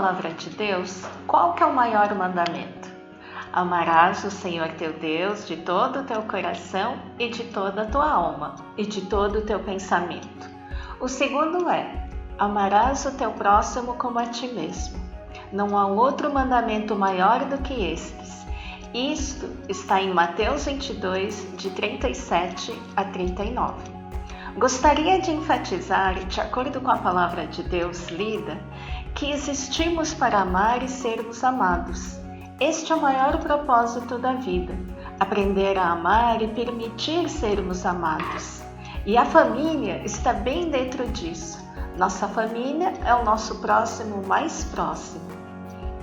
palavra de Deus, qual que é o maior mandamento? Amarás o Senhor teu Deus de todo o teu coração e de toda a tua alma e de todo o teu pensamento. O segundo é: amarás o teu próximo como a ti mesmo. Não há outro mandamento maior do que estes. Isto está em Mateus 22, de 37 a 39. Gostaria de enfatizar, de acordo com a palavra de Deus lida, que existimos para amar e sermos amados. Este é o maior propósito da vida, aprender a amar e permitir sermos amados. E a família está bem dentro disso. Nossa família é o nosso próximo mais próximo.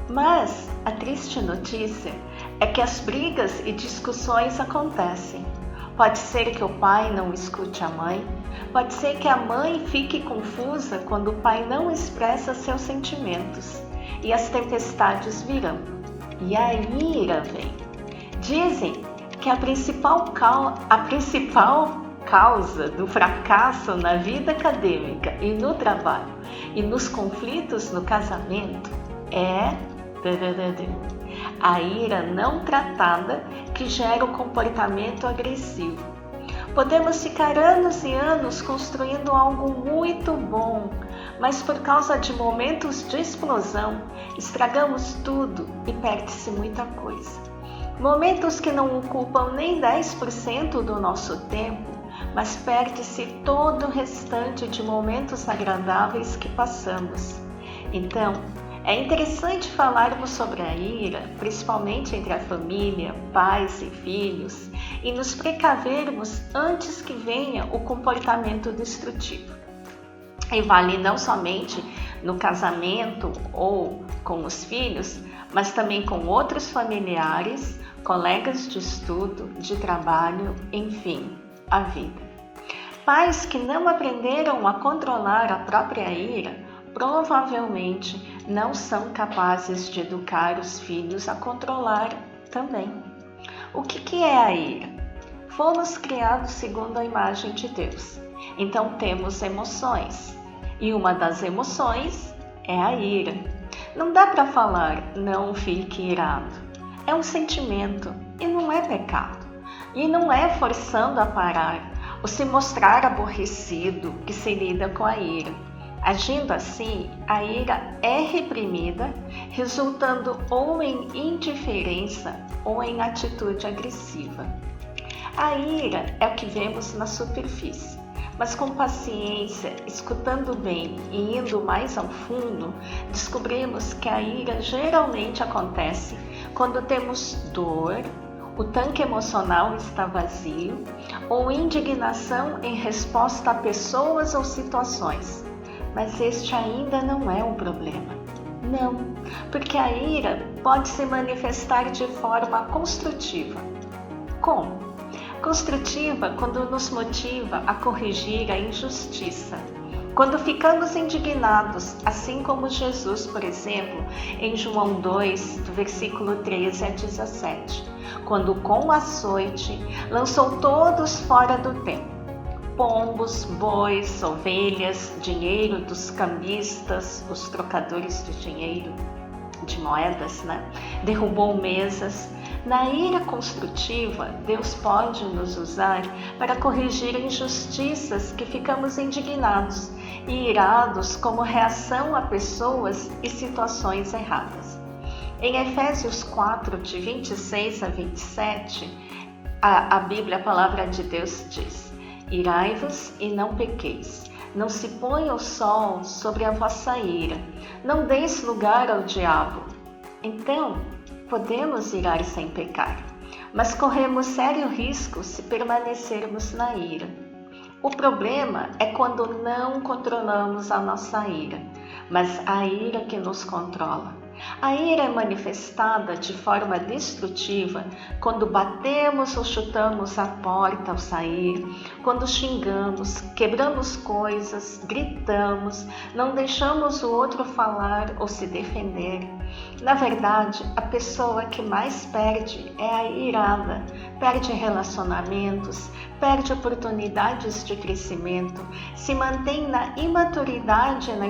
Mas a triste notícia é que as brigas e discussões acontecem. Pode ser que o pai não escute a mãe, pode ser que a mãe fique confusa quando o pai não expressa seus sentimentos, e as tempestades virão, e a ira vem. Dizem que a principal causa do fracasso na vida acadêmica e no trabalho e nos conflitos no casamento é a ira não tratada, que gera um comportamento agressivo. Podemos ficar anos e anos construindo algo muito bom, mas por causa de momentos de explosão, estragamos tudo e perde-se muita coisa. Momentos que não ocupam nem 10% do nosso tempo, mas perde-se todo o restante de momentos agradáveis que passamos. Então, é interessante falarmos sobre a ira, principalmente entre a família, pais e filhos, e nos precavermos antes que venha o comportamento destrutivo. E vale não somente no casamento ou com os filhos, mas também com outros familiares, colegas de estudo, de trabalho, enfim, a vida. Pais que não aprenderam a controlar a própria ira provavelmente não são capazes de educar os filhos a controlar também. O que é a ira? Fomos criados segundo a imagem de Deus, então temos emoções, e uma das emoções é a ira. Não dá para falar, não fique irado. É um sentimento e não é pecado. E não é forçando a parar ou se mostrar aborrecido que se lida com a ira. Agindo assim, a ira é reprimida, resultando ou em indiferença ou em atitude agressiva. A ira é o que vemos na superfície, mas com paciência, escutando bem e indo mais ao fundo, descobrimos que a ira geralmente acontece quando temos dor, o tanque emocional está vazio, ou indignação em resposta a pessoas ou situações. Mas este ainda não é um problema. Não, porque a ira pode se manifestar de forma construtiva. Como? Construtiva quando nos motiva a corrigir a injustiça. Quando ficamos indignados, assim como Jesus, por exemplo, em João 2, do versículo 13 a 17, quando com açoite lançou todos fora do templo. Pombos, bois, ovelhas, dinheiro dos cambistas, os trocadores de dinheiro, de moedas, derrubou mesas. Na ira construtiva, Deus pode nos usar para corrigir injustiças que ficamos indignados e irados como reação a pessoas e situações erradas. Em Efésios 4, de 26 a 27, a Bíblia, a palavra de Deus diz: irai-vos e não pequeis. Não se ponha o sol sobre a vossa ira. Não deis lugar ao diabo. Então, podemos irar sem pecar, mas corremos sério risco se permanecermos na ira. O problema é quando não controlamos a nossa ira, mas a ira que nos controla. A ira é manifestada de forma destrutiva quando batemos ou chutamos a porta ao sair, quando xingamos, quebramos coisas, gritamos, não deixamos o outro falar ou se defender. Na verdade, a pessoa que mais perde é a irada, perde relacionamentos, perde oportunidades de crescimento, se mantém na imaturidade na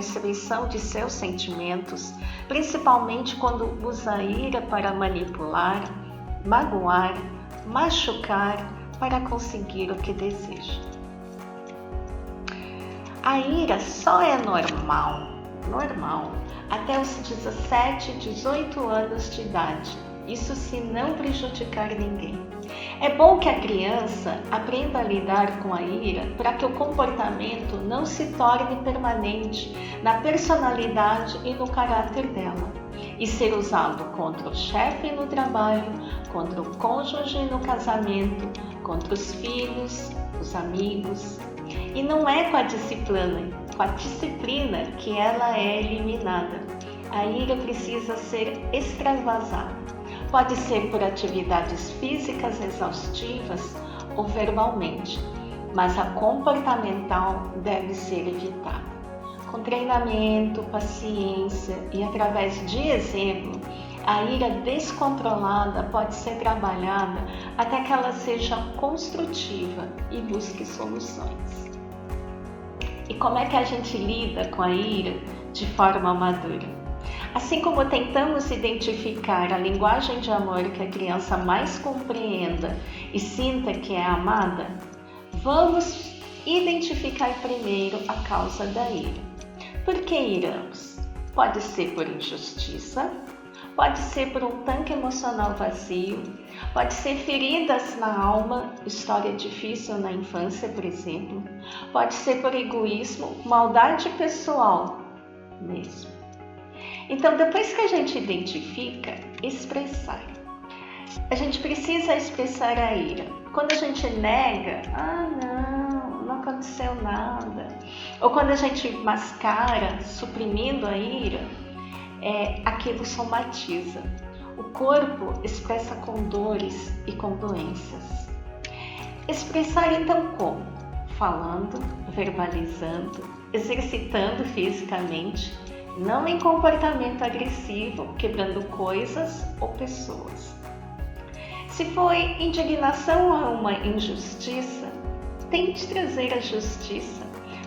expressão de seus sentimentos, principalmente quando usa a ira para manipular, magoar, machucar para conseguir o que deseja. A ira só é normal, até os 17, 18 anos de idade. Isso se não prejudicar ninguém. É bom que a criança aprenda a lidar com a ira para que o comportamento não se torne permanente na personalidade e no caráter dela, e ser usado contra o chefe no trabalho, contra o cônjuge no casamento, contra os filhos, os amigos. E não é com a disciplina que ela é eliminada. A ira precisa ser extravasada. Pode ser por atividades físicas exaustivas ou verbalmente, mas a comportamental deve ser evitada. Com treinamento, paciência e através de exemplo, a ira descontrolada pode ser trabalhada até que ela seja construtiva e busque soluções. E como é que a gente lida com a ira de forma madura? Assim como tentamos identificar a linguagem de amor que a criança mais compreenda e sinta que é amada, vamos identificar primeiro a causa da ira. Por que iramos? Pode ser por injustiça, pode ser por um tanque emocional vazio, pode ser feridas na alma, história difícil na infância, por exemplo, pode ser por egoísmo, maldade pessoal mesmo. Então, depois que a gente identifica, expressar. A gente precisa expressar a ira. Quando a gente nega, não aconteceu nada. Ou quando a gente mascara, suprimindo a ira, aquilo somatiza. O corpo expressa com dores e com doenças. Expressar então como? Falando, verbalizando, exercitando fisicamente, não em comportamento agressivo, quebrando coisas ou pessoas. Se foi indignação a uma injustiça, tente trazer a justiça,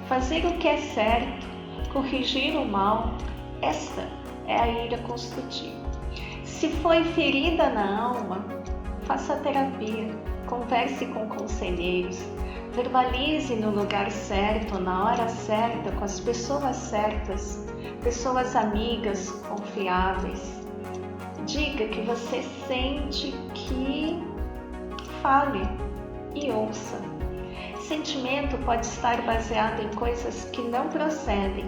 fazer o que é certo, corrigir o mal. Essa é a ira construtiva. Se foi ferida na alma, faça terapia, converse com conselheiros, verbalize no lugar certo, na hora certa, com as pessoas certas, pessoas amigas, confiáveis. Diga que você sente, que fale e ouça. Sentimento pode estar baseado em coisas que não procedem,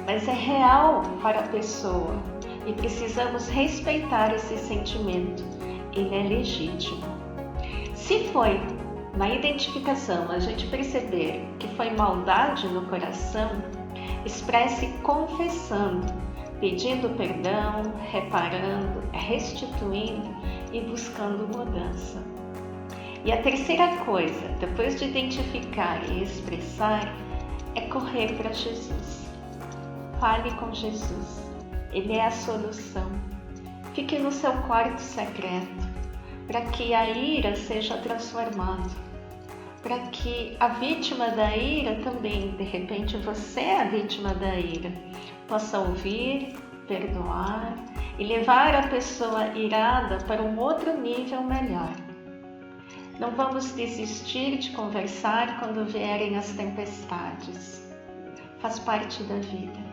mas é real para a pessoa e precisamos respeitar esse sentimento. Ele é legítimo. Se foi na identificação a gente perceber que foi maldade no coração, expresse confessando, pedindo perdão, reparando, restituindo e buscando mudança. E a terceira coisa, depois de identificar e expressar, é correr para Jesus. Fale com Jesus. Ele é a solução. Fique no seu quarto secreto, para que a ira seja transformada, para que a vítima da ira também, de repente você é a vítima da ira, possa ouvir, perdoar e levar a pessoa irada para um outro nível melhor. Não vamos desistir de conversar quando vierem as tempestades. Faz parte da vida.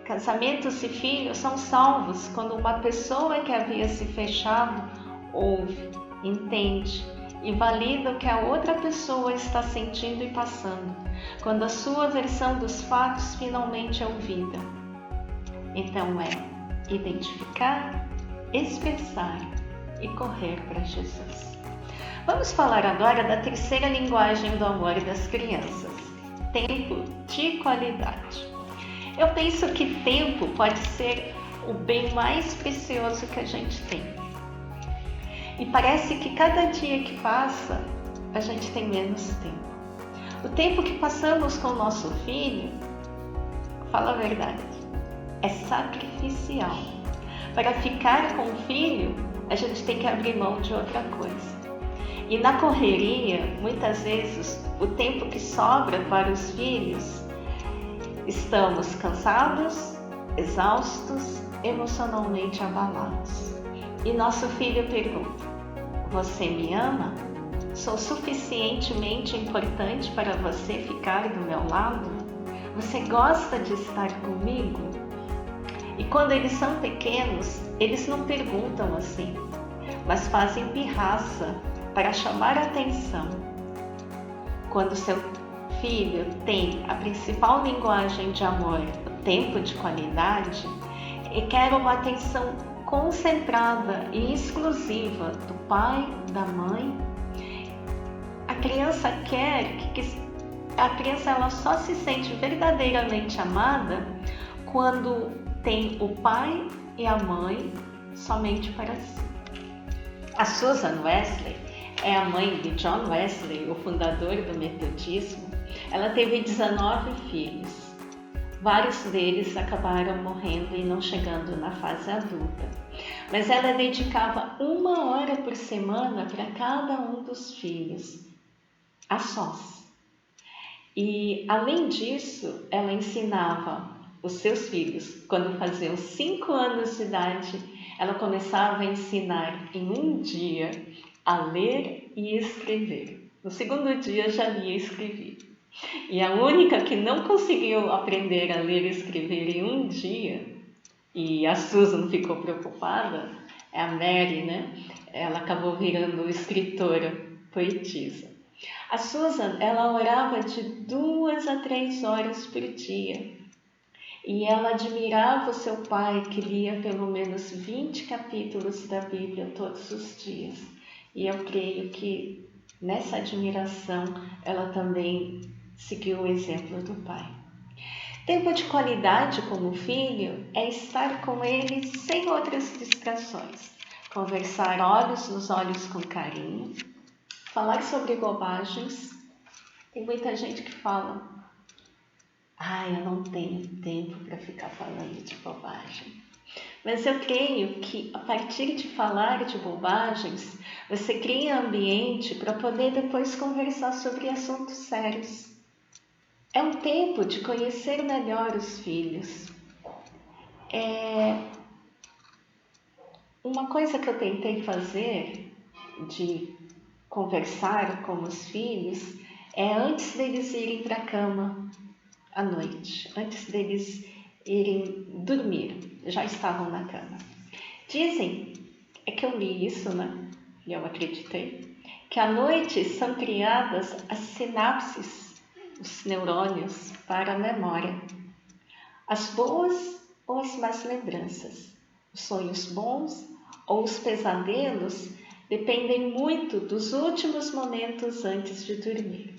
Casamentos e filhos são salvos quando uma pessoa que havia se fechado ouve, entende e valida o que a outra pessoa está sentindo e passando, quando a sua versão dos fatos finalmente é ouvida. Então é identificar, expressar e correr para Jesus. Vamos falar agora da terceira linguagem do amor das crianças, tempo de qualidade. Eu penso que tempo pode ser o bem mais precioso que a gente tem. E parece que cada dia que passa, a gente tem menos tempo. O tempo que passamos com o nosso filho, fala a verdade, é sacrificial. Para ficar com o filho, a gente tem que abrir mão de outra coisa. E na correria, muitas vezes, o tempo que sobra para os filhos, estamos cansados, exaustos, emocionalmente abalados. E nosso filho pergunta: você me ama? Sou suficientemente importante para você ficar do meu lado? Você gosta de estar comigo? E quando eles são pequenos, eles não perguntam assim, mas fazem pirraça para chamar a atenção. Quando seu filho tem a principal linguagem de amor, o tempo de qualidade, e quer uma atenção concentrada e exclusiva do pai, da mãe, a criança a criança ela só se sente verdadeiramente amada quando tem o pai e a mãe somente para si. A Susan Wesley é a mãe de John Wesley, o fundador do metodismo. Ela teve 19 filhos. Vários deles acabaram morrendo e não chegando na fase adulta. Mas ela dedicava 1 hora por semana para cada um dos filhos, a sós. E, além disso, ela ensinava os seus filhos, quando faziam 5 anos de idade, ela começava a ensinar em um dia a ler e escrever. No segundo dia já lia e escrevia. E a única que não conseguiu aprender a ler e escrever em um dia, e a Susan ficou preocupada, é a Mary, né? Ela acabou virando escritora, poetisa. A Susan, ela orava de 2 a 3 horas por dia. E ela admirava o seu pai, que lia pelo menos 20 capítulos da Bíblia todos os dias. E eu creio que nessa admiração ela também seguiu o exemplo do pai. Tempo de qualidade como filho é estar com ele sem outras distrações. Conversar olhos nos olhos com carinho. Falar sobre bobagens. Tem muita gente que fala: eu não tenho tempo para ficar falando de bobagem. Mas eu creio que a partir de falar de bobagens, você cria ambiente para poder depois conversar sobre assuntos sérios. É um tempo de conhecer melhor os filhos. Uma coisa que eu tentei fazer de conversar com os filhos é antes deles irem para a cama à noite, antes deles irem dormir, já estavam na cama. Dizem, é que eu li isso, né? E eu acreditei, que à noite são criadas as sinapses, os neurônios para a memória. As boas ou as más lembranças, os sonhos bons ou os pesadelos dependem muito dos últimos momentos antes de dormir.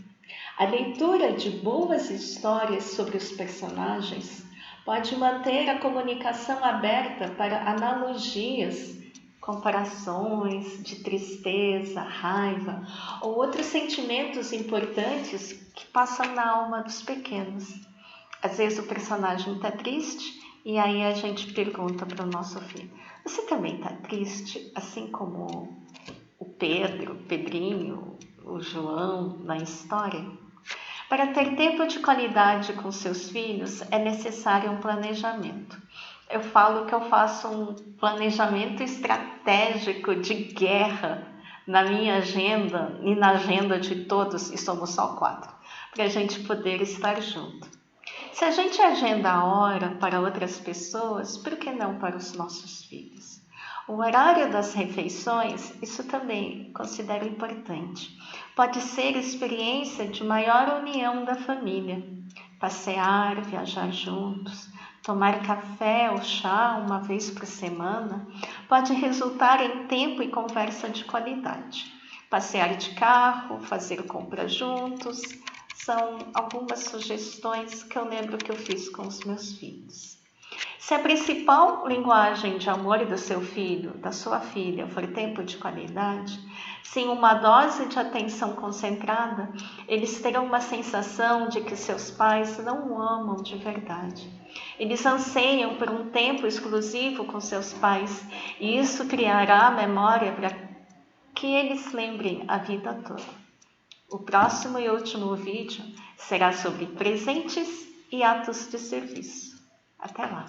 A leitura de boas histórias sobre os personagens pode manter a comunicação aberta para analogias, comparações de tristeza, raiva ou outros sentimentos importantes que passam na alma dos pequenos. Às vezes o personagem está triste e aí a gente pergunta para o nosso filho: você também está triste, assim como o Pedro, o Pedrinho, o João na história? Para ter tempo de qualidade com seus filhos é necessário um planejamento. Eu falo que eu faço um planejamento estratégico de guerra na minha agenda e na agenda de todos, e somos só 4, para a gente poder estar junto. Se a gente agenda a hora para outras pessoas, por que não para os nossos filhos? O horário das refeições, isso também considero importante. Pode ser experiência de maior união da família. Passear, viajar juntos, tomar café ou chá uma vez por semana pode resultar em tempo e conversa de qualidade. Passear de carro, fazer compras juntos, são algumas sugestões que eu lembro que eu fiz com os meus filhos. Se a principal linguagem de amor do seu filho, da sua filha, for tempo de qualidade, sem uma dose de atenção concentrada, eles terão uma sensação de que seus pais não o amam de verdade. Eles anseiam por um tempo exclusivo com seus pais e isso criará a memória para que eles lembrem a vida toda. O próximo e último vídeo será sobre presentes e atos de serviço. Até lá!